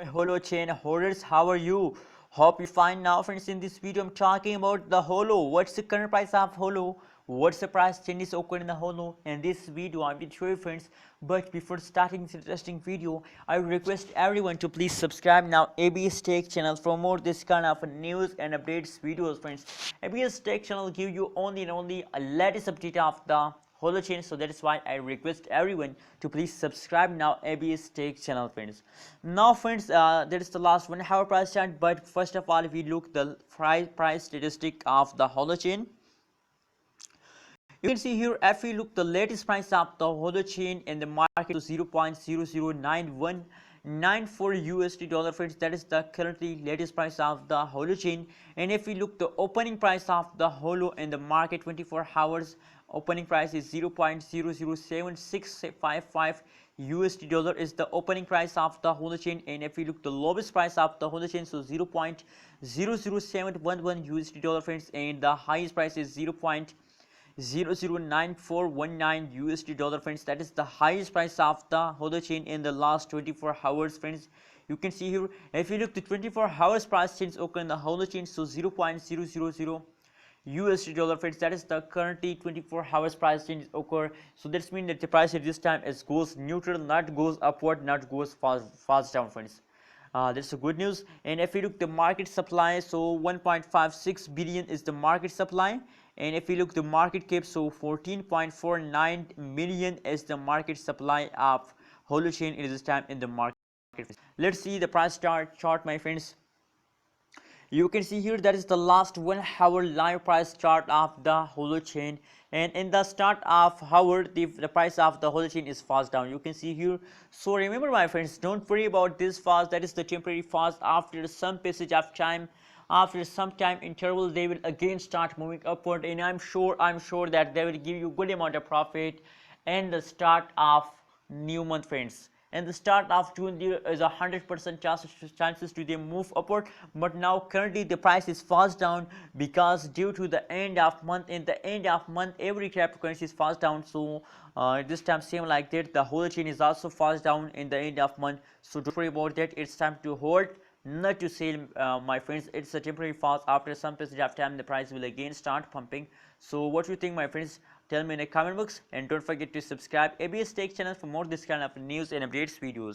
Holochain holders, how are you? Hope you fine. Now friends, in this video I'm talking about the Holo. What's the current price of Holo? What's the price changes occurred in the Holo? In this video I will show you friends. But before starting this interesting video, I request everyone to please subscribe now ABS Tech channel for more this kind of news and updates videos friends. ABS Tech channel give you only and only a latest update of the Holochain, so that is why I request everyone to please subscribe now ABS Tech channel friends. Now friends, that is the last 1 hour price chart, but first of all we look the price statistic of the Holochain. You can see here if we look the latest price of the Holochain in the market to 0.009194 USD dollar friends. That is the currently latest price of the Holochain. And if we look the opening price of the Holo in the market 24 hours, opening price is 0.007655 USD dollar is the opening price of the Holochain. And if we look the lowest price of the Holochain, so 0.00711 USD dollar friends, and the highest price is 0.009419 USD dollar friends. That is the highest price of the Holochain in the last 24 hours friends. You can see here if you look the 24 hours price change occur in the Holochain, so 0.000 USD dollar friends. That is the currently 24 hours price change occur. So that's mean that the price at this time is goes neutral, not goes upward, not goes fast down friends. That's a good news. And if we look the market supply, so 1.56 billion is the market supply. And if we look the market cap, so 14.49 million is the market supply of Holochain at this time in the market. Let's see the price chart my friends. You can see here that is the last 1 hour live price chart of the Holochain, and in the start of hour the price of the Holochain is fast down. You can see here. So remember my friends, don't worry about this fast. That is the temporary fast. After some passage of time, after some time interval, they will again start moving upward, and I'm sure that they will give you good amount of profit in the start of new month friends. And the start of June there is 100% chances to they move upward, but now currently the price is fast down because due to the end of month. In the end of month every cryptocurrency is fast down, so this time same like that the Holochain is also fast down in the end of month. So don't worry about that. It's time to hold, not to sell my friends. It's a temporary fast. After some period of time the price will again start pumping. So what do you think my friends? Tell me in the comment box, and don't forget to subscribe ABS Tech channel for more this kind of news and updates videos.